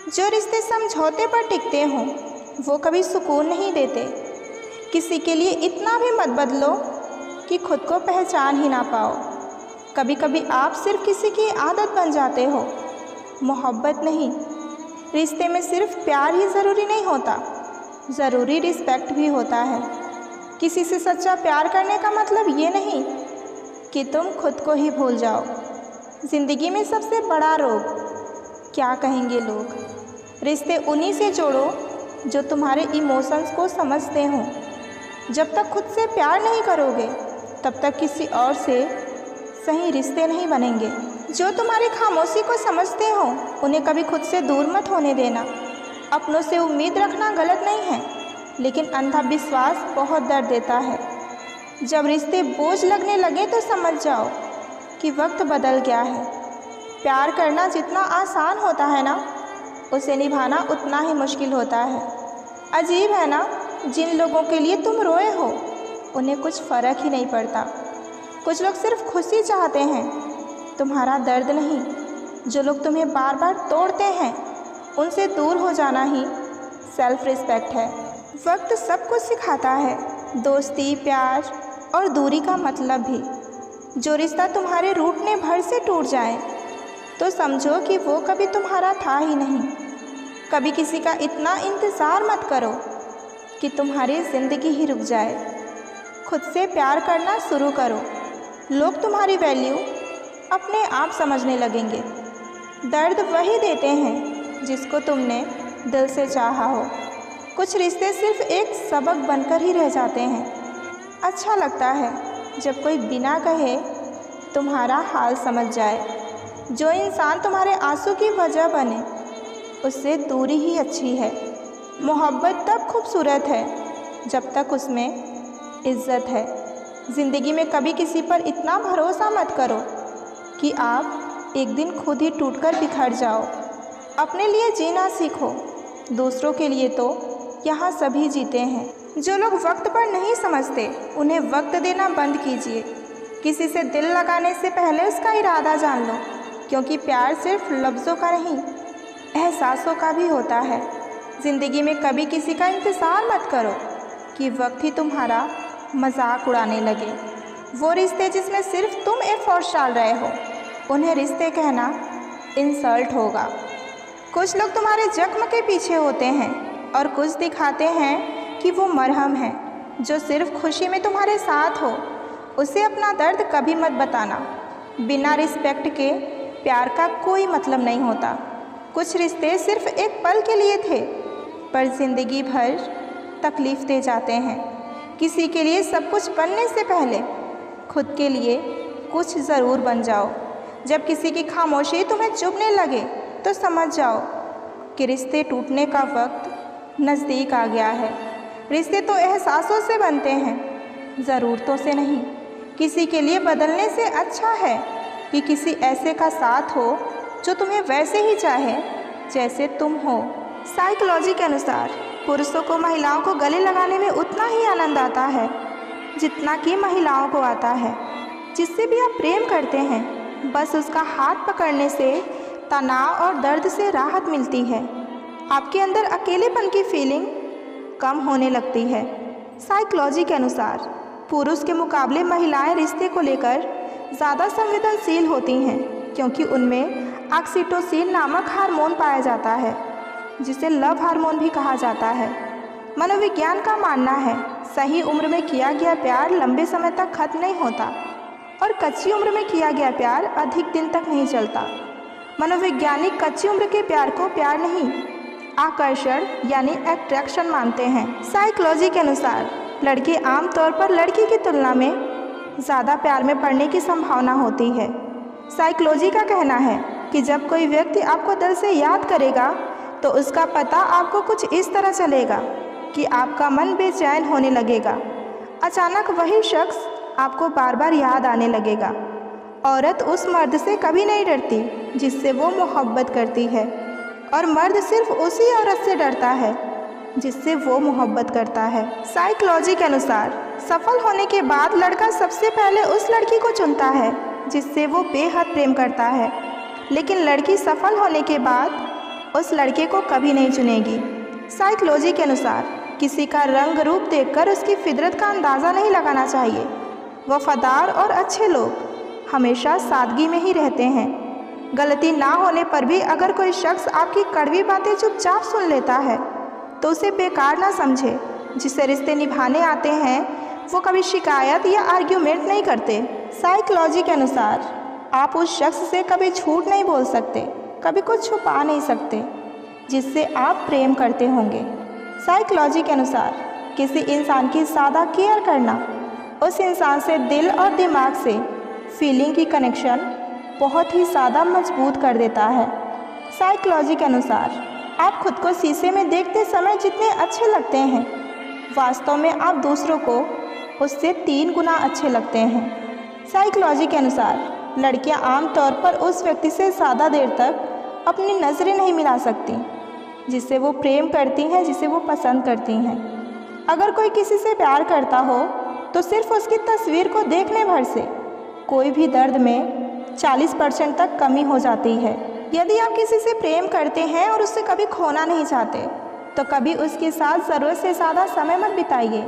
जो रिश्ते समझौते पर टिकते हों वो कभी सुकून नहीं देते। किसी के लिए इतना भी मत बदलो कि खुद को पहचान ही ना पाओ। कभी कभी आप सिर्फ किसी की आदत बन जाते हो, मोहब्बत नहीं। रिश्ते में सिर्फ प्यार ही ज़रूरी नहीं होता, ज़रूरी रिस्पेक्ट भी होता है। किसी से सच्चा प्यार करने का मतलब ये नहीं कि तुम खुद को ही भूल जाओ। ज़िंदगी में सबसे बड़ा रोग क्या कहेंगे लोग। रिश्ते उन्हीं से जोड़ो जो तुम्हारे इमोशंस को समझते हों। जब तक खुद से प्यार नहीं करोगे तब तक किसी और से सही रिश्ते नहीं बनेंगे। जो तुम्हारी खामोशी को समझते हो उन्हें कभी खुद से दूर मत होने देना। अपनों से उम्मीद रखना गलत नहीं है, लेकिन अंधा विश्वास बहुत दर्द देता है। जब रिश्ते बोझ लगने लगे तो समझ जाओ कि वक्त बदल गया है। प्यार करना जितना आसान होता है ना, उसे निभाना उतना ही मुश्किल होता है। अजीब है ना, जिन लोगों के लिए तुम रोए हो उन्हें कुछ फ़र्क ही नहीं पड़ता। कुछ लोग सिर्फ खुशी चाहते हैं, तुम्हारा दर्द नहीं। जो लोग तुम्हें बार बार तोड़ते हैं उनसे दूर हो जाना ही सेल्फ रिस्पेक्ट है। वक्त सब कुछ सिखाता है, दोस्ती, प्यार और दूरी का मतलब भी। जो रिश्ता तुम्हारे रूठने भर से टूट जाए तो समझो कि वो कभी तुम्हारा था ही नहीं। कभी किसी का इतना इंतज़ार मत करो कि तुम्हारी ज़िंदगी ही रुक जाए। खुद से प्यार करना शुरू करो, लोग तुम्हारी वैल्यू अपने आप समझने लगेंगे। दर्द वही देते हैं जिसको तुमने दिल से चाहा हो। कुछ रिश्ते सिर्फ एक सबक बनकर ही रह जाते हैं। अच्छा लगता है जब कोई बिना कहे तुम्हारा हाल समझ जाए। जो इंसान तुम्हारे आंसू की वजह बने उससे दूरी ही अच्छी है। मोहब्बत तब खूबसूरत है जब तक उसमें इज्जत है। ज़िंदगी में कभी किसी पर इतना भरोसा मत करो कि आप एक दिन खुद ही टूटकर बिखर जाओ। अपने लिए जीना सीखो, दूसरों के लिए तो यहाँ सभी जीते हैं। जो लोग वक्त पर नहीं समझते उन्हें वक्त देना बंद कीजिए। किसी से दिल लगाने से पहले उसका इरादा जान लो, क्योंकि प्यार सिर्फ लफ्ज़ों का नहीं, एहसासों का भी होता है। ज़िंदगी में कभी किसी का इंतज़ार मत करो कि वक्त ही तुम्हारा मजाक उड़ाने लगे। वो रिश्ते जिसमें सिर्फ तुम एफर्ट डाल रहे हो उन्हें रिश्ते कहना इंसल्ट होगा। कुछ लोग तुम्हारे जख्म के पीछे होते हैं और कुछ दिखाते हैं कि वो मरहम है। जो सिर्फ खुशी में तुम्हारे साथ हो उसे अपना दर्द कभी मत बताना। बिना रिस्पेक्ट के प्यार का कोई मतलब नहीं होता। कुछ रिश्ते सिर्फ एक पल के लिए थे पर ज़िंदगी भर तकलीफ़ दे जाते हैं। किसी के लिए सब कुछ बनने से पहले खुद के लिए कुछ ज़रूर बन जाओ। जब किसी की खामोशी तुम्हें चुभने लगे तो समझ जाओ कि रिश्ते टूटने का वक्त नज़दीक आ गया है। रिश्ते तो एहसासों से बनते हैं, ज़रूरतों से नहीं। किसी के लिए बदलने से अच्छा है कि किसी ऐसे का साथ हो जो तुम्हें वैसे ही चाहे जैसे तुम हो। साइकोलॉजी के अनुसार पुरुषों को महिलाओं को गले लगाने में उतना ही आनंद आता है जितना कि महिलाओं को आता है। जिससे भी आप प्रेम करते हैं बस उसका हाथ पकड़ने से तनाव और दर्द से राहत मिलती है। आपके अंदर अकेलेपन की फीलिंग कम होने लगती है। साइकोलॉजी के अनुसार पुरुष के मुकाबले महिलाएं रिश्ते को लेकर ज़्यादा संवेदनशील होती हैं, क्योंकि उनमें ऑक्सीटोसिन नामक हार्मोन पाया जाता है जिसे लव हार्मोन भी कहा जाता है। मनोविज्ञान का मानना है सही उम्र में किया गया प्यार लंबे समय तक खत्म नहीं होता और कच्ची उम्र में किया गया प्यार अधिक दिन तक नहीं चलता। मनोवैज्ञानिक कच्ची उम्र के प्यार को प्यार नहीं, आकर्षण यानी अट्रैक्शन मानते हैं। साइकोलॉजी के अनुसार लड़के आमतौर पर लड़की की तुलना में ज़्यादा प्यार में पड़ने की संभावना होती है। साइकोलॉजी का कहना है कि जब कोई व्यक्ति आपको दिल से याद करेगा तो उसका पता आपको कुछ इस तरह चलेगा कि आपका मन बेचैन होने लगेगा। अचानक वही शख्स आपको बार बार याद आने लगेगा। औरत उस मर्द से कभी नहीं डरती जिससे वो मोहब्बत करती है, और मर्द सिर्फ उसी औरत से डरता है जिससे वो मोहब्बत करता है। साइकोलॉजी के अनुसार सफल होने के बाद लड़का सबसे पहले उस लड़की को चुनता है जिससे वो बेहद प्रेम करता है, लेकिन लड़की सफल होने के बाद उस लड़के को कभी नहीं चुनेगी। साइकोलॉजी के अनुसार किसी का रंग रूप देखकर उसकी फितरत का अंदाज़ा नहीं लगाना चाहिए। वफादार और अच्छे लोग हमेशा सादगी में ही रहते हैं। गलती ना होने पर भी अगर कोई शख्स आपकी कड़वी बातें चुपचाप सुन लेता है तो उसे बेकार ना समझे। जिसे रिश्ते निभाने आते हैं वो कभी शिकायत या आर्ग्यूमेंट नहीं करते। साइकोलॉजी के अनुसार आप उस शख्स से कभी झूठ नहीं बोल सकते, कभी कुछ छुपा नहीं सकते जिससे आप प्रेम करते होंगे। साइकोलॉजी के अनुसार किसी इंसान की ज़्यादा केयर करना उस इंसान से दिल और दिमाग से फीलिंग की कनेक्शन बहुत ही ज़्यादा मजबूत कर देता है। साइकोलॉजी के अनुसार आप खुद को शीशे में देखते समय जितने अच्छे लगते हैं वास्तव में आप दूसरों को उससे 3 गुना अच्छे लगते हैं। साइकोलॉजी के अनुसार लड़कियां आमतौर पर उस व्यक्ति से ज़्यादा देर तक अपनी नज़रें नहीं मिला सकती जिससे वो प्रेम करती हैं, जिसे वो पसंद करती हैं। अगर कोई किसी से प्यार करता हो तो सिर्फ उसकी तस्वीर को देखने भर से कोई भी दर्द में 40% तक कमी हो जाती है। यदि आप किसी से प्रेम करते हैं और उससे कभी खोना नहीं चाहते तो कभी उसके साथ ज़रूरत से ज़्यादा समय मत बिताइए।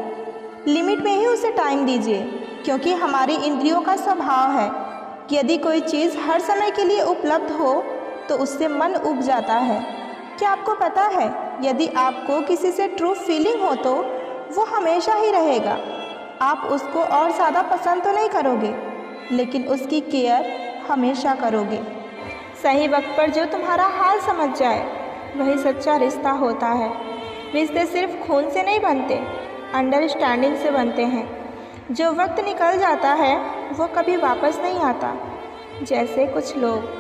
लिमिट में ही उसे टाइम दीजिए, क्योंकि हमारी इंद्रियों का स्वभाव है कि यदि कोई चीज़ हर समय के लिए उपलब्ध हो तो उससे मन उब जाता है। क्या आपको पता है यदि आपको किसी से ट्रू फीलिंग हो तो वो हमेशा ही रहेगा। आप उसको और ज़्यादा पसंद तो नहीं करोगे लेकिन उसकी केयर हमेशा करोगे। सही वक्त पर जो तुम्हारा हाल समझ जाए वही सच्चा रिश्ता होता है। रिश्ते सिर्फ खून से नहीं बनते, अंडरस्टैंडिंग से बनते हैं। जो वक्त निकल जाता है वो कभी वापस नहीं आता। जैसे कुछ लोग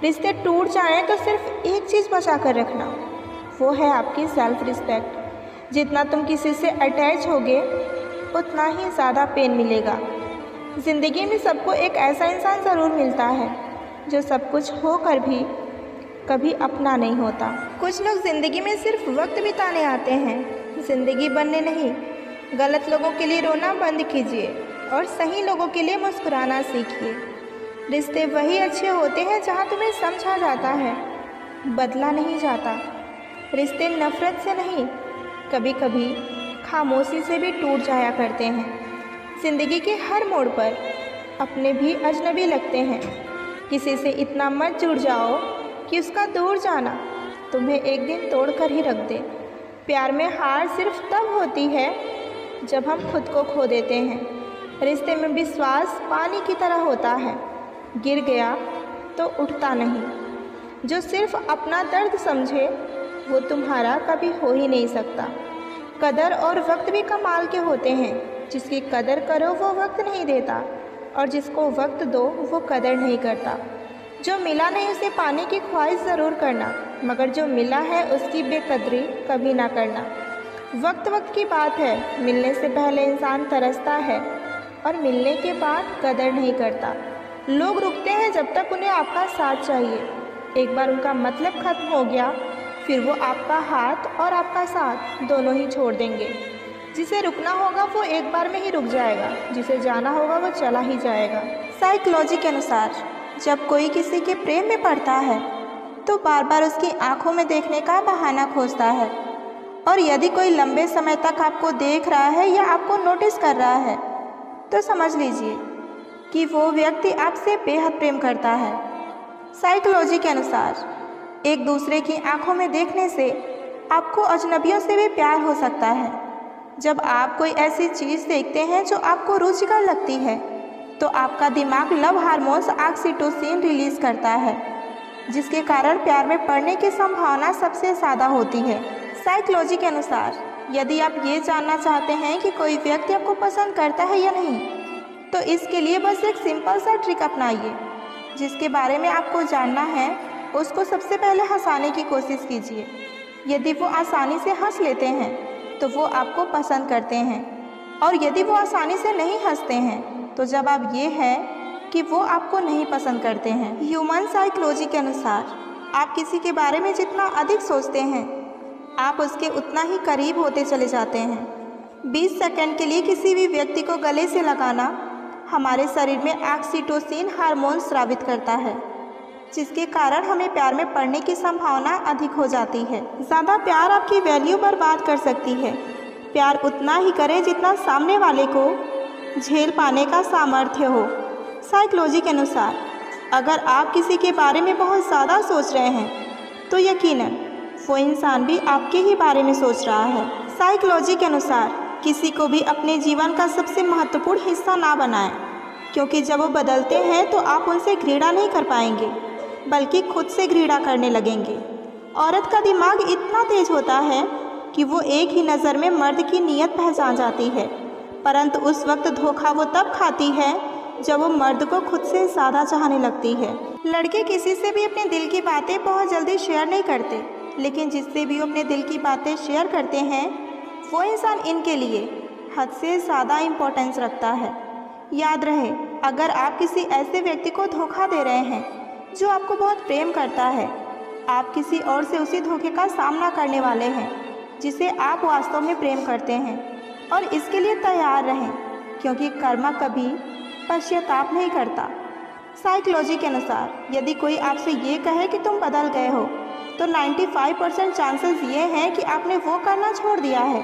रिश्ते टूट जाएं तो सिर्फ एक चीज़ बचा कर रखना, वो है आपकी सेल्फ रिस्पेक्ट। जितना तुम किसी से अटैच होगे उतना ही ज़्यादा पेन मिलेगा। ज़िंदगी में सबको एक ऐसा इंसान ज़रूर मिलता है जो सब कुछ होकर भी कभी अपना नहीं होता। कुछ लोग ज़िंदगी में सिर्फ वक्त बिताने आते हैं, ज़िंदगी बनने नहीं। गलत लोगों के लिए रोना बंद कीजिए और सही लोगों के लिए मुस्कुराना सीखिए। रिश्ते वही अच्छे होते हैं जहाँ तुम्हें समझा जाता है, बदला नहीं जाता। रिश्ते नफ़रत से नहीं, कभी कभी खामोशी से भी टूट जाया करते हैं। ज़िंदगी के हर मोड़ पर अपने भी अजनबी लगते हैं। किसी से इतना मत जुड़ जाओ कि उसका दूर जाना तुम्हें एक दिन तोड़ कर ही रख दे। प्यार में हार सिर्फ तब होती है जब हम खुद को खो देते हैं। रिश्ते में विश्वास पानी की तरह होता है, गिर गया तो उठता नहीं। जो सिर्फ अपना दर्द समझे वो तुम्हारा कभी हो ही नहीं सकता। कदर और वक्त भी कमाल के होते हैं। जिसकी कदर करो वो वक्त नहीं देता और जिसको वक्त दो वो कदर नहीं करता। जो मिला नहीं उसे पाने की ख्वाहिश ज़रूर करना, मगर जो मिला है उसकी बेकदरी कभी ना करना। वक्त वक्त की बात है, मिलने से पहले इंसान तरसता है और मिलने के बाद कदर नहीं करता। लोग रुकते हैं जब तक उन्हें आपका साथ चाहिए। एक बार उनका मतलब ख़त्म हो गया फिर वो आपका हाथ और आपका साथ दोनों ही छोड़ देंगे। जिसे रुकना होगा वो एक बार में ही रुक जाएगा, जिसे जाना होगा वो चला ही जाएगा। साइकोलॉजी के अनुसार जब कोई किसी के प्रेम में पड़ता है तो बार बार उसकी आंखों में देखने का बहाना खोजता है। और यदि कोई लंबे समय तक आपको देख रहा है या आपको नोटिस कर रहा है तो समझ लीजिए कि वो व्यक्ति आपसे बेहद प्रेम करता है। साइकोलॉजी के अनुसार एक दूसरे की आंखों में देखने से आपको अजनबियों से भी प्यार हो सकता है। जब आप कोई ऐसी चीज़ देखते हैं जो आपको रुचिकर लगती है तो आपका दिमाग लव हार्मोन्स ऑक्सीटोसिन रिलीज़ करता है, जिसके कारण प्यार में पड़ने की संभावना सबसे ज़्यादा होती है। साइकोलॉजी के अनुसार यदि आप ये जानना चाहते हैं कि कोई व्यक्ति आपको पसंद करता है या नहीं तो इसके लिए बस एक सिंपल सा ट्रिक अपनाइए। जिसके बारे में आपको जानना है उसको सबसे पहले हंसाने की कोशिश कीजिए। यदि वो आसानी से हंस लेते हैं तो वो आपको पसंद करते हैं, और यदि वो आसानी से नहीं हंसते हैं तो जवाब ये है कि वो आपको नहीं पसंद करते हैं। ह्यूमन साइकोलॉजी के अनुसार आप किसी के बारे में जितना अधिक सोचते हैं आप उसके उतना ही करीब होते चले जाते हैं। 20 सेकंड के लिए किसी भी व्यक्ति को गले से लगाना हमारे शरीर में ऑक्सीटोसिन हार्मोन स्रावित करता है, जिसके कारण हमें प्यार में पड़ने की संभावना अधिक हो जाती है। ज़्यादा प्यार आपकी वैल्यू बर्बाद कर सकती है। प्यार उतना ही करें जितना सामने वाले को झेल पाने का सामर्थ्य हो। साइकोलॉजी के अनुसार अगर आप किसी के बारे में बहुत ज़्यादा सोच रहे हैं तो यकीनन वो इंसान भी आपके ही बारे में सोच रहा है। साइकोलॉजी के अनुसार किसी को भी अपने जीवन का सबसे महत्वपूर्ण हिस्सा ना बनाएं, क्योंकि जब वो बदलते हैं तो आप उनसे घृणा नहीं कर पाएंगे बल्कि खुद से घृणा करने लगेंगे। औरत का दिमाग इतना तेज होता है कि वो एक ही नज़र में मर्द की नीयत पहचान जाती है, परंतु उस वक्त धोखा वो तब खाती है जब वो मर्द को खुद से ज़्यादा चाहने लगती है। लड़के किसी से भी अपने दिल की बातें बहुत जल्दी शेयर नहीं करते, लेकिन जिससे भी वो अपने दिल की बातें शेयर करते हैं वो इंसान इनके लिए हद से ज़्यादा इम्पोर्टेंस रखता है। याद रहे, अगर आप किसी ऐसे व्यक्ति को धोखा दे रहे हैं जो आपको बहुत प्रेम करता है, आप किसी और से उसी धोखे का सामना करने वाले हैं जिसे आप वास्तव में प्रेम करते हैं, और इसके लिए तैयार रहें, क्योंकि कर्म कभी पश्चाताप नहीं करता। साइकोलॉजी के अनुसार यदि कोई आपसे ये कहे कि तुम बदल गए हो तो 95% चांसेस ये हैं कि आपने वो करना छोड़ दिया है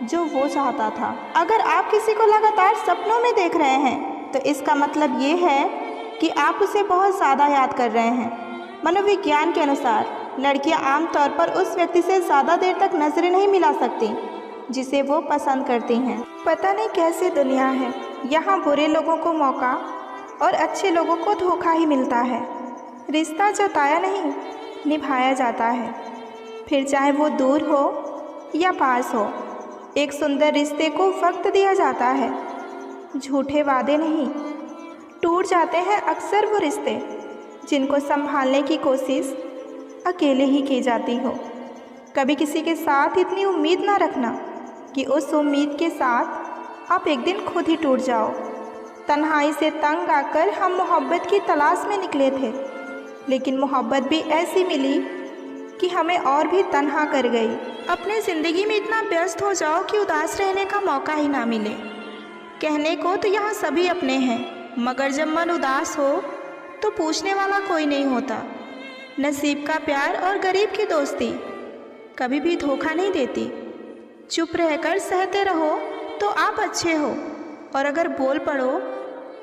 जो वो चाहता था। अगर आप किसी को लगातार सपनों में देख रहे हैं तो इसका मतलब ये है कि आप उसे बहुत ज़्यादा याद कर रहे हैं। मनोविज्ञान के अनुसार लड़कियां आमतौर पर उस व्यक्ति से ज़्यादा देर तक नजरें नहीं मिला सकती जिसे वो पसंद करती हैं। पता नहीं कैसी दुनिया है, यहाँ बुरे लोगों को मौका और अच्छे लोगों को धोखा ही मिलता है। रिश्ता जताया नहीं, निभाया जाता है, फिर चाहे वो दूर हो या पास हो। एक सुंदर रिश्ते को वक्त दिया जाता है, झूठे वादे नहीं। टूट जाते हैं अक्सर वो रिश्ते जिनको संभालने की कोशिश अकेले ही की जाती हो। कभी किसी के साथ इतनी उम्मीद ना रखना कि उस उम्मीद के साथ आप एक दिन खुद ही टूट जाओ। तन्हाई से तंग आकर हम मोहब्बत की तलाश में निकले थे, लेकिन मोहब्बत भी ऐसी मिली कि हमें और भी तन्हा कर गई। अपने ज़िंदगी में इतना व्यस्त हो जाओ कि उदास रहने का मौका ही ना मिले। कहने को तो यहाँ सभी अपने हैं, मगर जब मन उदास हो तो पूछने वाला कोई नहीं होता। नसीब का प्यार और गरीब की दोस्ती कभी भी धोखा नहीं देती। चुप रहकर सहते रहो तो आप अच्छे हो, और अगर बोल पड़ो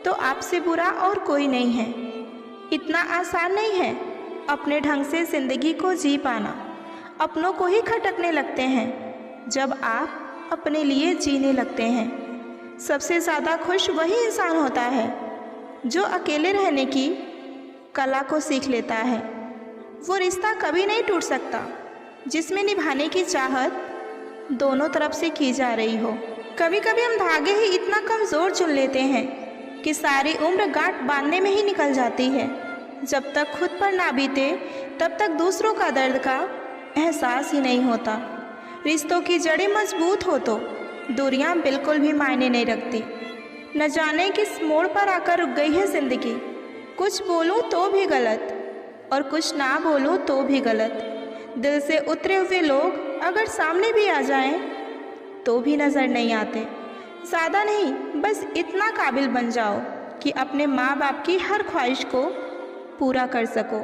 तो आपसे बुरा और कोई नहीं है। इतना आसान नहीं है अपने ढंग से ज़िंदगी को जी पाना। अपनों को ही खटकने लगते हैं जब आप अपने लिए जीने लगते हैं। सबसे ज़्यादा खुश वही इंसान होता है जो अकेले रहने की कला को सीख लेता है। वो रिश्ता कभी नहीं टूट सकता जिसमें निभाने की चाहत दोनों तरफ से की जा रही हो। कभी कभी हम धागे ही इतना कमज़ोर चुन लेते हैं कि सारी उम्र गांठ बांधने में ही निकल जाती है। जब तक खुद पर ना बीते तब तक दूसरों का दर्द का एहसास ही नहीं होता। रिश्तों की जड़ें मजबूत हो तो दूरियां बिल्कुल भी मायने नहीं रखती। न जाने किस मोड़ पर आकर रुक गई है ज़िंदगी। कुछ बोलूं तो भी गलत और कुछ ना बोलूं तो भी गलत। दिल से उतरे हुए लोग अगर सामने भी आ जाएं तो भी नज़र नहीं आते। ज़्यादा नहीं, बस इतना काबिल बन जाओ कि अपने माँ बाप की हर ख्वाहिश को पूरा कर सको।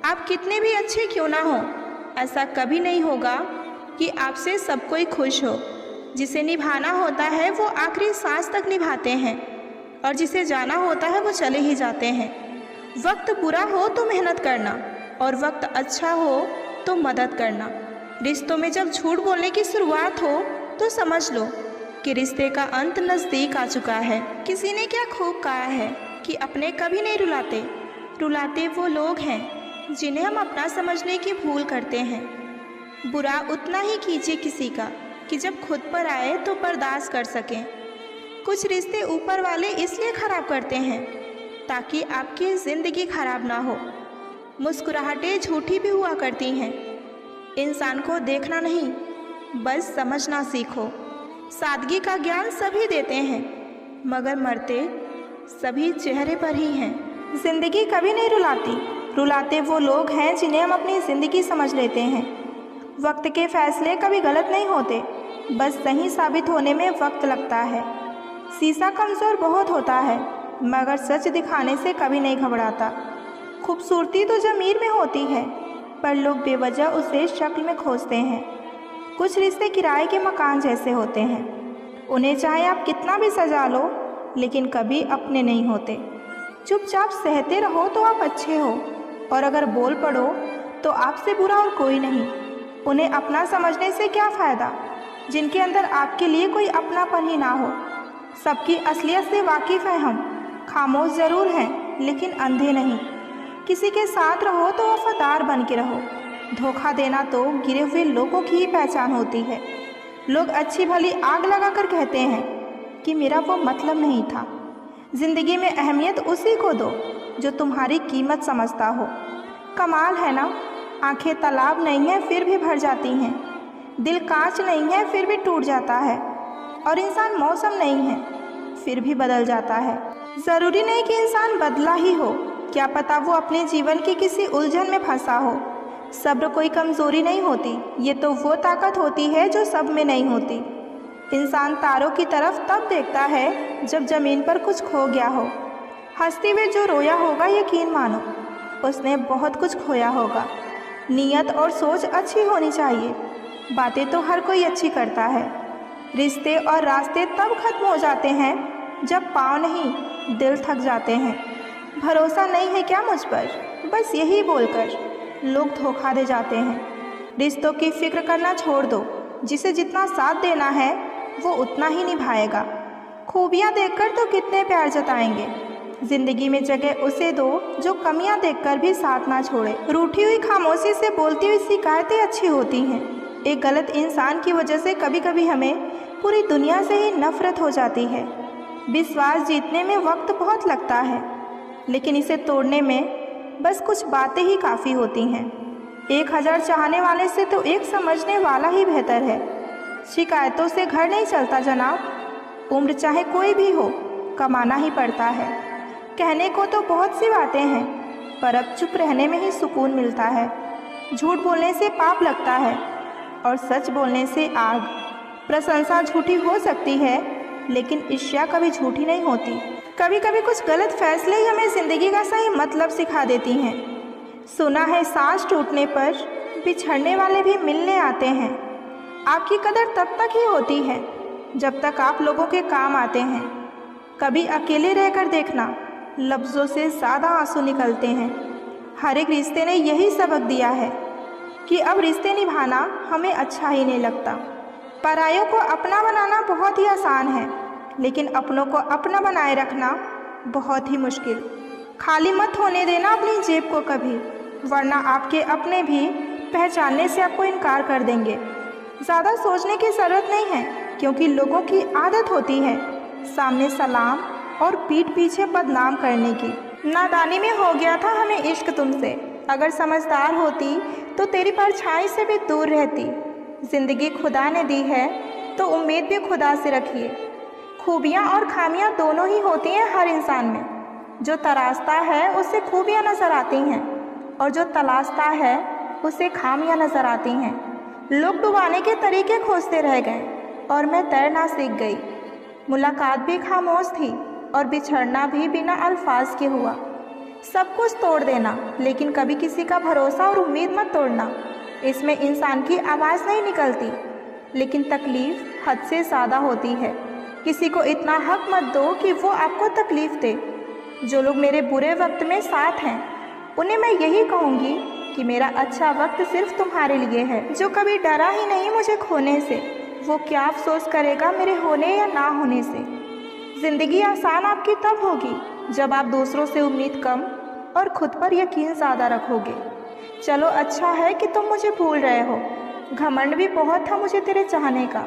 आप कितने भी अच्छे क्यों ना हो, ऐसा कभी नहीं होगा कि आपसे सब कोई खुश हो। जिसे निभाना होता है वो आखिरी सांस तक निभाते हैं, और जिसे जाना होता है वो चले ही जाते हैं। वक्त बुरा हो तो मेहनत करना, और वक्त अच्छा हो तो मदद करना। रिश्तों में जब झूठ बोलने की शुरुआत हो तो समझ लो कि रिश्ते का अंत नज़दीक आ चुका है। किसी ने क्या खूब कहा है कि अपने कभी नहीं रुलाते, रुलाते वो लोग हैं जिन्हें हम अपना समझने की भूल करते हैं। बुरा उतना ही कीजिए किसी का कि जब खुद पर आए तो बर्दाश्त कर सकें। कुछ रिश्ते ऊपर वाले इसलिए ख़राब करते हैं ताकि आपकी ज़िंदगी ख़राब ना हो। मुस्कुराहटें झूठी भी हुआ करती हैं। इंसान को देखना नहीं, बस समझना सीखो। सादगी का ज्ञान सभी देते हैं, मगर मरते सभी चेहरे पर ही हैं। ज़िंदगी कभी नहीं रुलाती, रुलाते वो लोग हैं जिन्हें हम अपनी ज़िंदगी समझ लेते हैं। वक्त के फैसले कभी गलत नहीं होते, बस सही साबित होने में वक्त लगता है। शीशा कमज़ोर बहुत होता है, मगर सच दिखाने से कभी नहीं घबराता। खूबसूरती तो ज़मीर में होती है, पर लोग बेवजह उसे शक्ल में खोजते हैं। कुछ रिश्ते किराए के मकान जैसे होते हैं, उन्हें चाहे आप कितना भी सजा लो, लेकिन कभी अपने नहीं होते। चुपचाप सहते रहो तो आप अच्छे हो, और अगर बोल पड़ो तो आपसे बुरा और कोई नहीं। उन्हें अपना समझने से क्या फ़ायदा जिनके अंदर आपके लिए कोई अपनापन ही ना हो। सबकी असलियत से वाकिफ़ हैं हम, खामोश ज़रूर हैं लेकिन अंधे नहीं। किसी के साथ रहो तो वफादार बन के रहो। धोखा देना तो गिरे हुए लोगों की ही पहचान होती है। लोग अच्छी भली आग लगा कर कहते हैं कि मेरा वो मतलब नहीं था। ज़िंदगी में अहमियत उसी को दो जो तुम्हारी कीमत समझता हो। कमाल है ना, आंखें तालाब नहीं है फिर भी भर जाती हैं, दिल कांच नहीं है फिर भी टूट जाता है, और इंसान मौसम नहीं है फिर भी बदल जाता है। ज़रूरी नहीं कि इंसान बदला ही हो, क्या पता वो अपने जीवन की किसी उलझन में फंसा हो। सब्र कोई कमज़ोरी नहीं होती, ये तो वो ताकत होती है जो सब में नहीं होती। इंसान तारों की तरफ तब देखता है जब ज़मीन पर कुछ खो गया हो। हंसते हुए जो रोया होगा यकीन मानो उसने बहुत कुछ खोया होगा। नीयत और सोच अच्छी होनी चाहिए। बातें तो हर कोई अच्छी करता है। रिश्ते और रास्ते तब खत्म हो जाते हैं जब पाँव नहीं दिल थक जाते हैं। भरोसा नहीं है क्या मुझ पर, बस यही बोलकर लोग धोखा दे जाते हैं। रिश्तों की फिक्र करना छोड़ दो, जिसे जितना साथ देना है वो उतना ही निभाएगा। खूबियाँ देखकर तो कितने प्यार जताएंगे। ज़िंदगी में जगह उसे दो जो कमियां देखकर भी साथ ना छोड़े। रूठी हुई खामोशी से बोलती हुई शिकायतें अच्छी होती हैं। एक गलत इंसान की वजह से कभी कभी हमें पूरी दुनिया से ही नफरत हो जाती है। विश्वास जीतने में वक्त बहुत लगता है, लेकिन इसे तोड़ने में बस कुछ बातें ही काफ़ी होती हैं। 1000 चाहने वाले से तो एक समझने वाला ही बेहतर है। शिकायतों से घर नहीं चलता जनाब। उम्र चाहे कोई भी हो, कमाना ही पड़ता है। कहने को तो बहुत सी बातें हैं, पर अब चुप रहने में ही सुकून मिलता है। झूठ बोलने से पाप लगता है और सच बोलने से आग। प्रशंसा झूठी हो सकती है, लेकिन ईर्ष्या कभी झूठी नहीं होती। कभी कभी कुछ गलत फैसले ही हमें ज़िंदगी का सही मतलब सिखा देती हैं। सुना है सांस टूटने पर बिछड़ने वाले भी मिलने आते हैं। आपकी कदर तब तक ही होती है जब तक आप लोगों के काम आते हैं। कभी अकेले रहकर देखना, लफ्ज़ों से ज़्यादा आंसू निकलते हैं। हर एक रिश्ते ने यही सबक दिया है कि अब रिश्ते निभाना हमें अच्छा ही नहीं लगता। परायों को अपना बनाना बहुत ही आसान है, लेकिन अपनों को अपना बनाए रखना बहुत ही मुश्किल। खाली मत होने देना अपनी जेब को कभी, वरना आपके अपने भी पहचानने से आपको इनकार कर देंगे। ज़्यादा सोचने की ज़रूरत नहीं है, क्योंकि लोगों की आदत होती है सामने सलाम और पीठ पीछे बदनाम करने की। नादानी में हो गया था हमें इश्क तुमसे, अगर समझदार होती तो तेरी परछाई से भी दूर रहती। ज़िंदगी खुदा ने दी है तो उम्मीद भी खुदा से रखिए। खूबियाँ और खामियाँ दोनों ही होती हैं हर इंसान में। जो तराशता है उसे खूबियाँ नज़र आती हैं, और जो तलाशता है उसे खामियाँ नज़र आती हैं। लोग डुबाने के तरीके खोजते रह गए और मैं तैरना सीख गई। मुलाकात भी खामोश थी और बिछड़ना भी बिना अल्फाज के हुआ। सब कुछ तोड़ देना, लेकिन कभी किसी का भरोसा और उम्मीद मत तोड़ना। इसमें इंसान की आवाज़ नहीं निकलती, लेकिन तकलीफ़ हद से ज़्यादा होती है। किसी को इतना हक मत दो कि वो आपको तकलीफ़ दे। जो लोग मेरे बुरे वक्त में साथ हैं, उन्हें मैं यही कहूँगी कि मेरा अच्छा वक्त सिर्फ तुम्हारे लिए है। जो कभी डरा ही नहीं मुझे खोने से, वो क्या अफसोस करेगा मेरे होने या ना होने से। ज़िंदगी आसान आपकी तब होगी जब आप दूसरों से उम्मीद कम और खुद पर यकीन ज़्यादा रखोगे। चलो अच्छा है कि तुम मुझे भूल रहे हो, घमंड भी बहुत था मुझे तेरे चाहने का।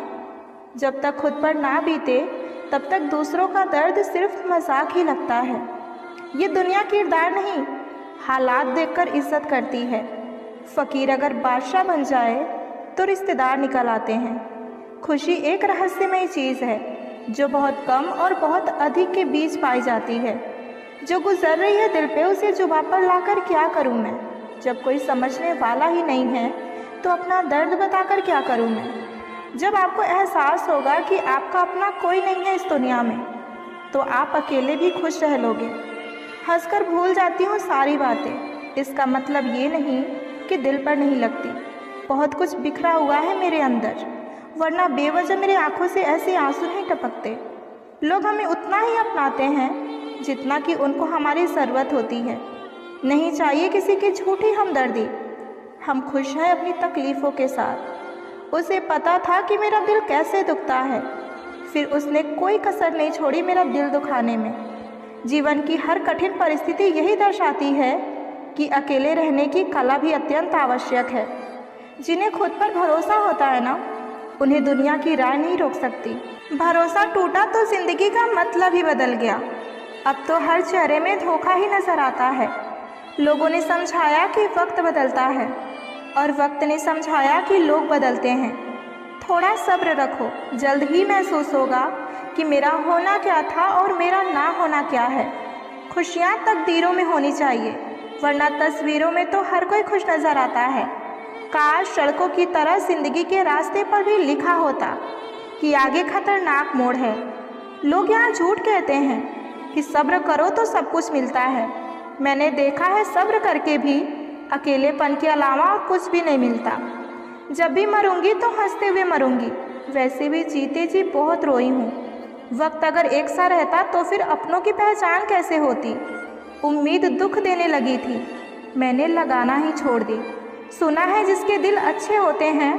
जब तक खुद पर ना बीते तब तक दूसरों का दर्द सिर्फ मजाक ही लगता है। ये दुनिया किरदार नहीं, हालात देखकर इज्जत करती है। फ़कीर अगर बादशाह बन जाए तो रिश्तेदार निकल आते हैं। खुशी एक रहस्यमय चीज़ है जो बहुत कम और बहुत अधिक के बीच पाई जाती है। जो गुजर रही है दिल पे, उसे जुबान पर लाकर क्या करूं मैं। जब कोई समझने वाला ही नहीं है तो अपना दर्द बताकर क्या करूं मैं। जब आपको एहसास होगा कि आपका अपना कोई नहीं है इस दुनिया में, तो आप अकेले भी खुश रह लोगे। हंसकर भूल जाती हूँ सारी बातें। इसका मतलब ये नहीं कि दिल पर नहीं लगती। बहुत कुछ बिखरा हुआ है मेरे अंदर, वरना बेवजह मेरी आंखों से ऐसे आंसू नहीं टपकते। लोग हमें उतना ही अपनाते हैं जितना कि उनको हमारी ज़रूरत होती है। नहीं चाहिए किसी की झूठी हमदर्दी। हम खुश हैं अपनी तकलीफ़ों के साथ। उसे पता था कि मेरा दिल कैसे दुखता है, फिर उसने कोई कसर नहीं छोड़ी मेरा दिल दुखाने में। जीवन की हर कठिन परिस्थिति यही दर्शाती है कि अकेले रहने की कला भी अत्यंत आवश्यक है। जिन्हें खुद पर भरोसा होता है ना, उन्हें दुनिया की राय नहीं रोक सकती। भरोसा टूटा तो ज़िंदगी का मतलब ही बदल गया। अब तो हर चेहरे में धोखा ही नज़र आता है। लोगों ने समझाया कि वक्त बदलता है और वक्त ने समझाया कि लोग बदलते हैं। थोड़ा सब्र रखो, जल्द ही महसूस होगा कि मेरा होना क्या था और मेरा ना होना क्या है। खुशियाँ तकदीरों में होनी चाहिए, वरना तस्वीरों में तो हर कोई खुश नज़र आता है। काश सड़कों की तरह ज़िंदगी के रास्ते पर भी लिखा होता कि आगे खतरनाक मोड़ है। लोग यहाँ झूठ कहते हैं कि सब्र करो तो सब कुछ मिलता है। मैंने देखा है सब्र करके भी अकेलेपन के अलावा और कुछ भी नहीं मिलता। जब भी मरूंगी तो हंसते हुए मरूंगी, वैसे भी जीते जी बहुत रोई हूँ। वक्त अगर एक सा रहता तो फिर अपनों की पहचान कैसे होती। उम्मीद दुख देने लगी थी, मैंने लगाना ही छोड़ दी। सुना है जिसके दिल अच्छे होते हैं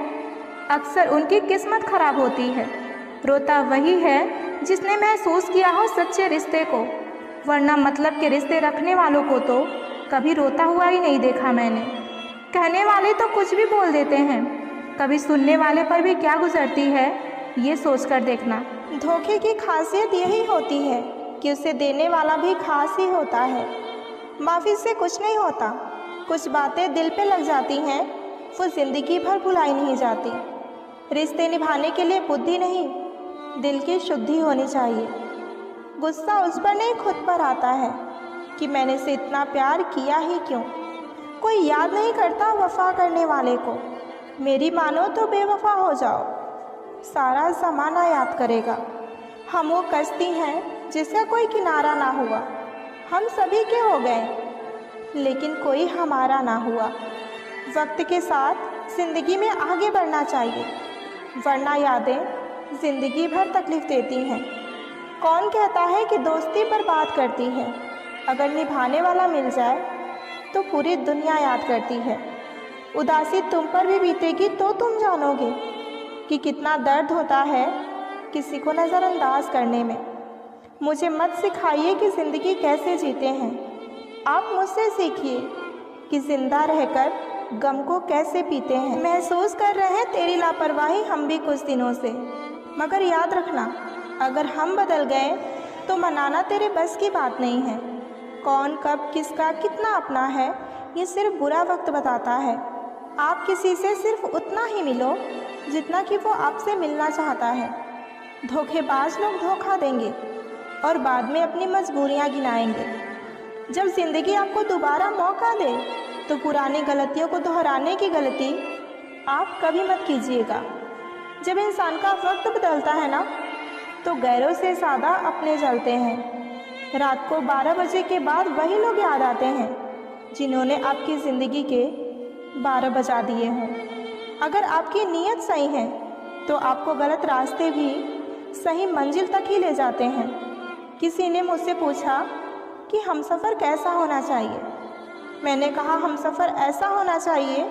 अक्सर उनकी किस्मत खराब होती है। रोता वही है जिसने महसूस किया हो सच्चे रिश्ते को, वरना मतलब के रिश्ते रखने वालों को तो कभी रोता हुआ ही नहीं देखा मैंने। कहने वाले तो कुछ भी बोल देते हैं, कभी सुनने वाले पर भी क्या गुजरती है ये सोच कर देखना। धोखे की खासियत यही होती है कि उसे देने वाला भी खास ही होता है। माफ़ी से कुछ नहीं होता, कुछ बातें दिल पे लग जाती हैं, वो ज़िंदगी भर भुलाई नहीं जाती। रिश्ते निभाने के लिए बुद्धि नहीं, दिल की शुद्धि होनी चाहिए। गुस्सा उस पर नहीं खुद पर आता है कि मैंने से इतना प्यार किया ही क्यों। कोई याद नहीं करता वफा करने वाले को। मेरी मानो तो बेवफा हो जाओ, सारा ज़माना याद करेगा। हम वो कश्ती हैं जिसका कोई किनारा ना हुआ। हम सभी के हो गए लेकिन कोई हमारा ना हुआ। वक्त के साथ ज़िंदगी में आगे बढ़ना चाहिए, वरना यादें ज़िंदगी भर तकलीफ़ देती हैं। कौन कहता है कि दोस्ती बर्बाद करती है। अगर निभाने वाला मिल जाए तो पूरी दुनिया याद करती है। उदासी तुम पर भी बीतेगी तो तुम जानोगे कि कितना दर्द होता है किसी को नज़रअंदाज करने में। मुझे मत सिखाइए कि ज़िंदगी कैसे जीते हैं, आप मुझसे सीखिए कि ज़िंदा रहकर गम को कैसे पीते हैं। महसूस कर रहे हैं तेरी लापरवाही हम भी कुछ दिनों से, मगर याद रखना अगर हम बदल गए तो मनाना तेरे बस की बात नहीं है। कौन कब किसका कितना अपना है ये सिर्फ बुरा वक्त बताता है। आप किसी से सिर्फ उतना ही मिलो जितना कि वो आपसे मिलना चाहता है। धोखेबाज लोग धोखा देंगे और बाद में अपनी मजबूरियां गिनाएंगे। जब ज़िंदगी आपको दोबारा मौका दे तो पुरानी गलतियों को दोहराने की गलती आप कभी मत कीजिएगा। जब इंसान का वक्त बदलता है ना तो गैरों से ज़्यादा अपने जलते हैं। रात को 12 बजे के बाद वही लोग याद आते हैं जिन्होंने आपकी ज़िंदगी के 12 बजा दिए हों। अगर आपकी नीयत सही है तो आपको गलत रास्ते भी सही मंजिल तक ही ले जाते हैं। किसी ने मुझसे पूछा कि हमसफ़र कैसा होना चाहिए। मैंने कहा हमसफ़र ऐसा होना चाहिए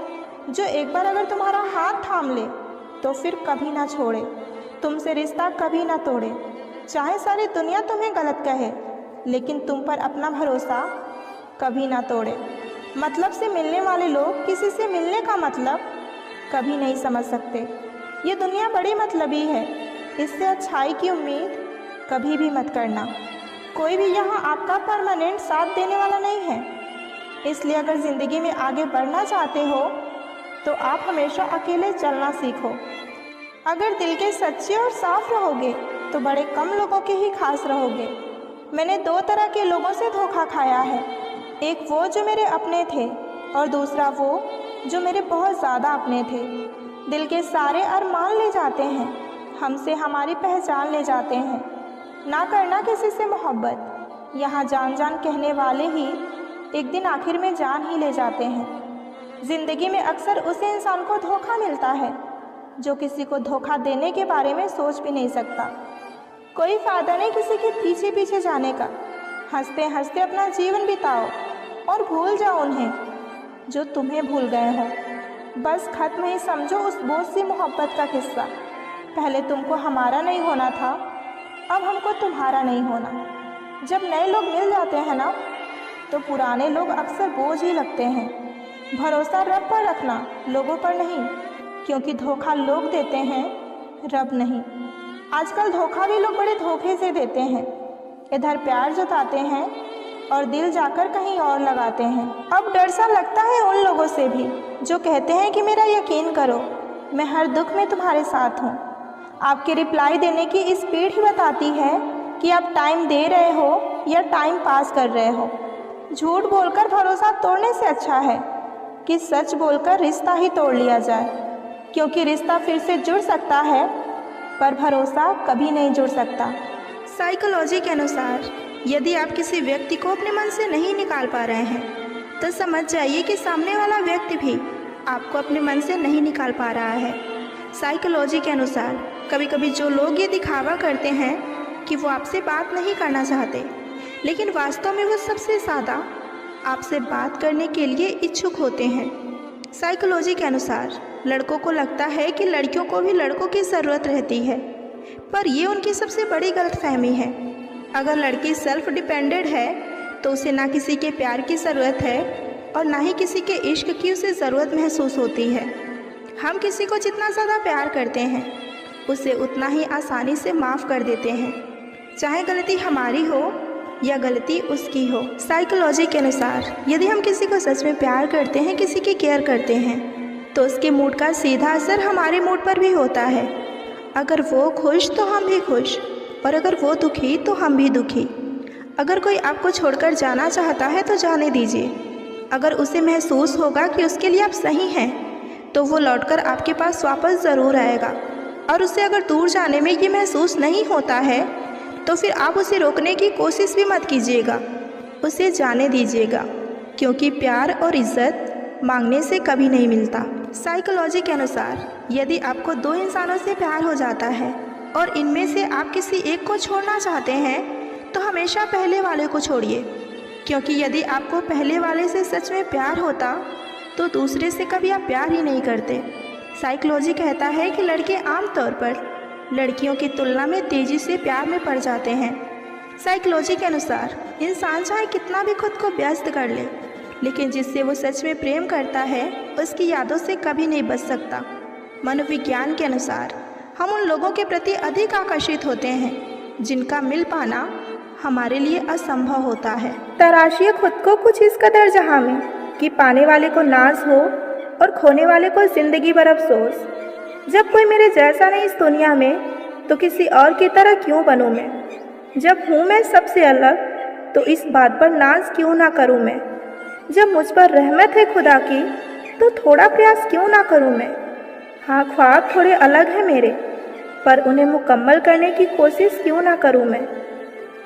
जो एक बार अगर तुम्हारा हाथ थाम ले तो फिर कभी ना छोड़े, तुमसे रिश्ता कभी ना तोड़े। चाहे सारी दुनिया तुम्हें गलत कहे लेकिन तुम पर अपना भरोसा कभी ना तोड़े। मतलब से मिलने वाले लोग किसी से मिलने का मतलब कभी नहीं समझ सकते। ये दुनिया बड़ी मतलबी है, इससे अच्छाई की उम्मीद कभी भी मत करना। कोई भी यहाँ आपका परमानेंट साथ देने वाला नहीं है। इसलिए अगर ज़िंदगी में आगे बढ़ना चाहते हो तो आप हमेशा अकेले चलना सीखो। अगर दिल के सच्चे और साफ रहोगे तो बड़े कम लोगों के ही खास रहोगे। मैंने 2 तरह के लोगों से धोखा खाया है, एक वो जो मेरे अपने थे और दूसरा वो जो मेरे बहुत ज़्यादा अपने थे। दिल के सारे अरमान ले जाते हैं, हमसे हमारी पहचान ले जाते हैं। ना करना किसी से मोहब्बत, यहाँ जान जान कहने वाले ही एक दिन आखिर में जान ही ले जाते हैं। ज़िंदगी में अक्सर उसे इंसान को धोखा मिलता है जो किसी को धोखा देने के बारे में सोच भी नहीं सकता। कोई फ़ायदा नहीं किसी के पीछे पीछे जाने का। हंसते हंसते अपना जीवन बिताओ और भूल जाओ उन्हें जो तुम्हें भूल गए हों। बस खत्म ही समझो उस बोझ सी मोहब्बत का किस्सा। पहले तुमको हमारा नहीं होना था, अब हमको तुम्हारा नहीं होना। जब नए लोग मिल जाते हैं ना, तो पुराने लोग अक्सर बोझ ही लगते हैं। भरोसा रब पर रखना, लोगों पर नहीं, क्योंकि धोखा लोग देते हैं, रब नहीं। आजकल धोखा भी लोग बड़े धोखे से देते हैं। इधर प्यार जताते हैं और दिल जाकर कहीं और लगाते हैं। अब डर सा लगता है उन लोगों से भी जो कहते हैं कि मेरा यकीन करो, मैं हर दुख में तुम्हारे साथ हूँ। आपके रिप्लाई देने की स्पीड ही बताती है कि आप टाइम दे रहे हो या टाइम पास कर रहे हो। झूठ बोलकर भरोसा तोड़ने से अच्छा है कि सच बोलकर रिश्ता ही तोड़ लिया जाए, क्योंकि रिश्ता फिर से जुड़ सकता है पर भरोसा कभी नहीं जुड़ सकता। साइकोलॉजी के अनुसार यदि आप किसी व्यक्ति को अपने मन से नहीं निकाल पा रहे हैं तो समझ जाइए कि सामने वाला व्यक्ति भी आपको अपने मन से नहीं निकाल पा रहा है। साइकोलॉजी के अनुसार कभी कभी जो लोग ये दिखावा करते हैं कि वो आपसे बात नहीं करना चाहते, लेकिन वास्तव में वो सबसे ज़्यादा आपसे बात करने के लिए इच्छुक होते हैं। साइकोलॉजी के अनुसार लड़कों को लगता है कि लड़कियों को भी लड़कों की ज़रूरत रहती है, पर ये उनकी सबसे बड़ी गलतफहमी है। अगर लड़की सेल्फ डिपेंडेंट है तो उसे ना किसी के प्यार की ज़रूरत है और ना ही किसी के इश्क की उसे ज़रूरत महसूस होती है। हम किसी को जितना ज़्यादा प्यार करते हैं उसे उतना ही आसानी से माफ़ कर देते हैं, चाहे गलती हमारी हो या गलती उसकी हो। साइकोलॉजी के अनुसार यदि हम किसी को सच में प्यार करते हैं, किसी की केयर करते हैं, तो उसके मूड का सीधा असर हमारे मूड पर भी होता है। अगर वो खुश तो हम भी खुश, और अगर वो दुखी तो हम भी दुखी। अगर कोई आपको छोड़कर जाना चाहता है तो जाने दीजिए। अगर उसे महसूस होगा कि उसके लिए आप सही हैं तो वो लौटकर आपके पास वापस ज़रूर आएगा, और उसे अगर दूर जाने में ये महसूस नहीं होता है तो फिर आप उसे रोकने की कोशिश भी मत कीजिएगा, उसे जाने दीजिएगा, क्योंकि प्यार और इज़्ज़त मांगने से कभी नहीं मिलता। साइकोलॉजी के अनुसार यदि आपको दो इंसानों से प्यार हो जाता है और इनमें से आप किसी एक को छोड़ना चाहते हैं तो हमेशा पहले वाले को छोड़िए, क्योंकि यदि आपको पहले वाले से सच में प्यार होता तो दूसरे से कभी आप प्यार ही नहीं करते। साइकोलॉजी कहता है कि लड़के आमतौर पर लड़कियों की तुलना में तेज़ी से प्यार में पड़ जाते हैं। साइकोलॉजी के अनुसार इंसान चाहे कितना भी खुद को व्यस्त कर ले, लेकिन जिससे वो सच में प्रेम करता है उसकी यादों से कभी नहीं बच सकता। मनोविज्ञान के अनुसार हम उन लोगों के प्रति अधिक आकर्षित होते हैं जिनका मिल पाना हमारे लिए असंभव होता है। तराशिए खुद को कुछ इस कदर जहाँ में कि पाने वाले को नाज हो और खोने वाले को ज़िंदगी भर अफसोस। जब कोई मेरे जैसा नहीं इस दुनिया में तो किसी और की तरह क्यों बनूँ मैं। जब हूँ मैं सबसे अलग तो इस बात पर नाज क्यों ना करूँ मैं। जब मुझ पर रहमत है खुदा की तो थोड़ा प्रयास क्यों ना करूँ मैं। हाँ, ख्वाब थोड़े अलग हैं मेरे, पर उन्हें मुकम्मल करने की कोशिश क्यों ना करूँ मैं।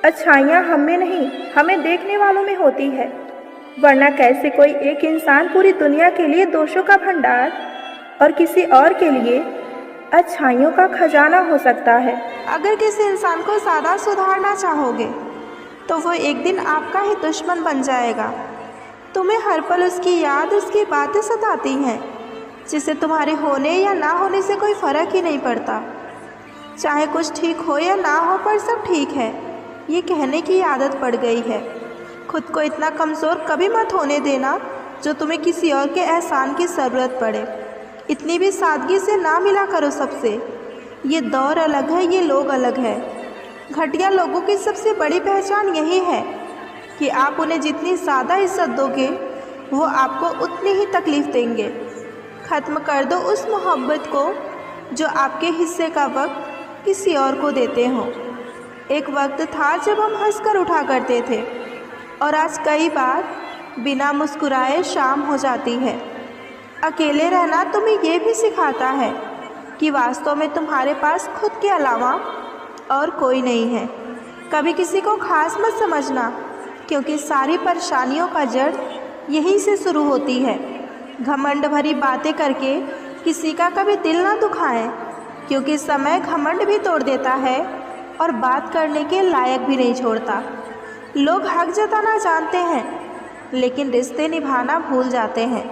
अच्छाइयाँ हम में नहीं, हमें देखने वालों में होती है, वरना कैसे कोई एक इंसान पूरी दुनिया के लिए दोषों का भंडार और किसी और के लिए अच्छाइयों का खजाना हो सकता है। अगर किसी इंसान को ज़्यादा सुधारना चाहोगे तो वो एक दिन आपका ही दुश्मन बन जाएगा। तुम्हें हर पल उसकी याद, उसकी बातें सताती हैं, जिससे तुम्हारे होने या ना होने से कोई फ़र्क ही नहीं पड़ता। चाहे कुछ ठीक हो या ना हो, पर सब ठीक है ये कहने की आदत पड़ गई है। खुद को इतना कमज़ोर कभी मत होने देना जो तुम्हें किसी और के एहसान की ज़रूरत पड़े। इतनी भी सादगी से ना मिला करो सबसे। ये दौर अलग है, ये लोग अलग है। घटिया लोगों की सबसे बड़ी पहचान यही है कि आप उन्हें जितनी ज़्यादा इज्जत दोगे वो आपको उतनी ही तकलीफ़ देंगे। ख़त्म कर दो उस मोहब्बत को जो आपके हिस्से का वक्त किसी और को देते हों। एक वक्त था जब हम हंसकर उठा करते थे, और आज कई बार बिना मुस्कुराए शाम हो जाती है। अकेले रहना तुम्हें ये भी सिखाता है कि वास्तव में तुम्हारे पास खुद के अलावा और कोई नहीं है। कभी किसी को खास मत समझना, क्योंकि सारी परेशानियों का जड़ यहीं से शुरू होती है। घमंड भरी बातें करके किसी का कभी दिल ना दुखाएं, क्योंकि समय घमंड भी तोड़ देता है और बात करने के लायक भी नहीं छोड़ता। लोग हक जताना जानते हैं, लेकिन रिश्ते निभाना भूल जाते हैं।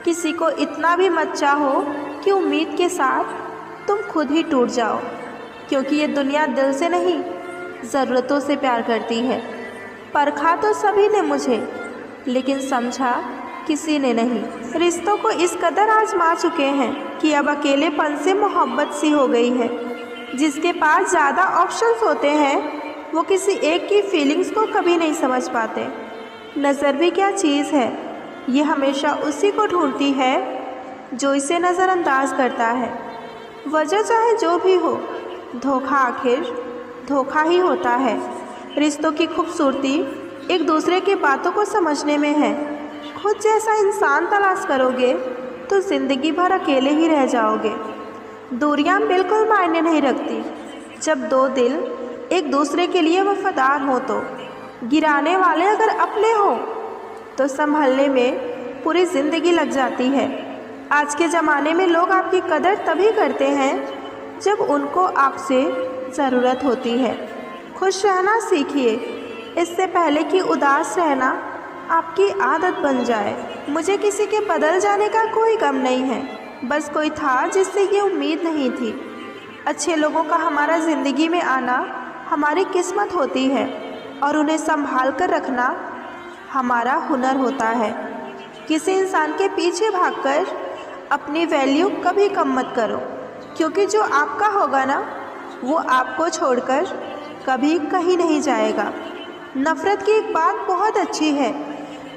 किसी को इतना भी मत चाहो कि उम्मीद के साथ तुम खुद ही टूट जाओ, क्योंकि ये दुनिया दिल से नहीं, ज़रूरतों से प्यार करती है। परखा तो सभी ने मुझे, लेकिन समझा किसी ने नहीं। रिश्तों को इस कदर आजमा चुके हैं कि अब अकेलेपन से मोहब्बत सी हो गई है। जिसके पास ज़्यादा ऑप्शंस होते हैं, वो किसी एक की फीलिंग्स को कभी नहीं समझ पाते। नज़र भी क्या चीज़ है, ये हमेशा उसी को ढूंढती है जो इसे नज़रअंदाज करता है। वजह चाहे जो भी हो, धोखा आखिर धोखा ही होता है। रिश्तों की खूबसूरती एक दूसरे की बातों को समझने में है। खुद जैसा इंसान तलाश करोगे तो ज़िंदगी भर अकेले ही रह जाओगे। दूरियां बिल्कुल मायने नहीं रखती। जब दो दिल एक दूसरे के लिए वफादार हो तो, गिराने वाले अगर अपने हो तो संभलने में पूरी ज़िंदगी लग जाती है। आज के ज़माने में लोग आपकी कदर तभी करते हैं जब उनको आपसे ज़रूरत होती है। खुश रहना सीखिए, इससे पहले कि उदास रहना आपकी आदत बन जाए। मुझे किसी के बदल जाने का कोई गम नहीं है, बस कोई था जिससे ये उम्मीद नहीं थी। अच्छे लोगों का हमारा ज़िंदगी में आना हमारी किस्मत होती है, और उन्हें संभाल कर रखना हमारा हुनर होता है। किसी इंसान के पीछे भागकर अपनी वैल्यू कभी कम मत करो, क्योंकि जो आपका होगा ना, वो आपको छोड़कर कभी कहीं नहीं जाएगा। नफ़रत की एक बात बहुत अच्छी है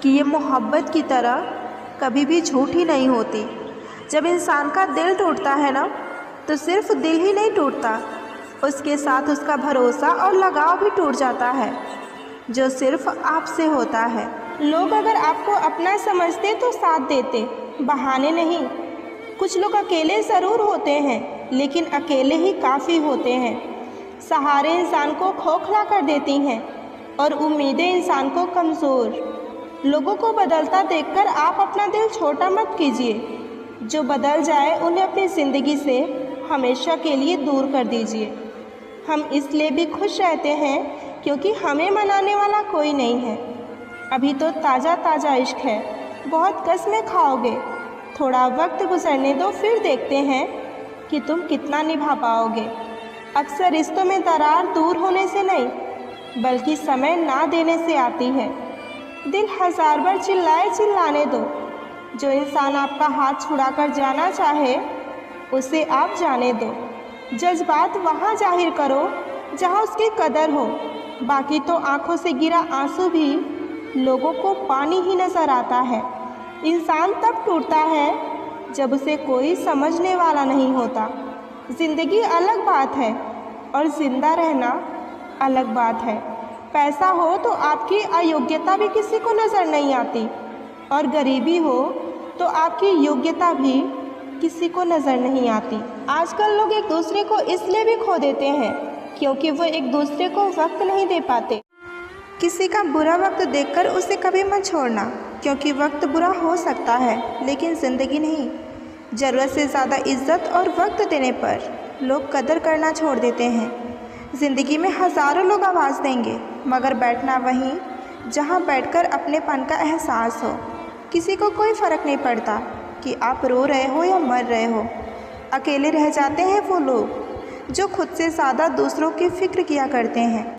कि ये मोहब्बत की तरह कभी भी झूठी नहीं होती। जब इंसान का दिल टूटता है ना, तो सिर्फ दिल ही नहीं टूटता, उसके साथ उसका भरोसा और लगाव भी टूट जाता है, जो सिर्फ आपसे होता है। लोग अगर आपको अपना समझते तो साथ देते, बहाने नहीं। कुछ लोग अकेले ज़रूर होते हैं, लेकिन अकेले ही काफ़ी होते हैं। सहारे इंसान को खोखला कर देती हैं और उम्मीदें इंसान को कमज़ोर। लोगों को बदलता देखकर आप अपना दिल छोटा मत कीजिए। जो बदल जाए उन्हें अपनी ज़िंदगी से हमेशा के लिए दूर कर दीजिए। हम इसलिए भी खुश रहते हैं क्योंकि हमें मनाने वाला कोई नहीं है। अभी तो ताज़ा ताज़ा इश्क है, बहुत कसमें खाओगे। थोड़ा वक्त गुजरने दो, फिर देखते हैं कि तुम कितना निभा पाओगे। अक्सर रिश्तों में दरार दूर होने से नहीं, बल्कि समय ना देने से आती है। दिल हज़ार बार चिल्लाए, चिल्लाने दो। जो इंसान आपका हाथ छुड़ाकर जाना चाहे, उसे आप जाने दो। जज्बात वहाँ जाहिर करो जहाँ उसकी कदर हो। बाकी तो आँखों से गिरा आंसू भी लोगों को पानी ही नज़र आता है। इंसान तब टूटता है जब उसे कोई समझने वाला नहीं होता। ज़िंदगी अलग बात है और ज़िंदा रहना अलग बात है। पैसा हो तो आपकी अयोग्यता भी किसी को नज़र नहीं आती, और गरीबी हो तो आपकी योग्यता भी किसी को नज़र नहीं आती। आजकल लोग एक दूसरे को इसलिए भी खो देते हैं क्योंकि वो एक दूसरे को वक्त नहीं दे पाते। किसी का बुरा वक्त देखकर उसे कभी मत छोड़ना, क्योंकि वक्त बुरा हो सकता है लेकिन ज़िंदगी नहीं। ज़रूरत से ज़्यादा इज्जत और वक्त देने पर लोग कदर करना छोड़ देते हैं। ज़िंदगी में हज़ारों लोग आवाज़ देंगे, मगर बैठना वहीं जहाँ बैठकर अपनेपन का एहसास हो। किसी को कोई फ़र्क नहीं पड़ता कि आप रो रहे हो या मर रहे हो। अकेले रह जाते हैं वो लोग जो खुद से ज़्यादा दूसरों की फ़िक्र किया करते हैं।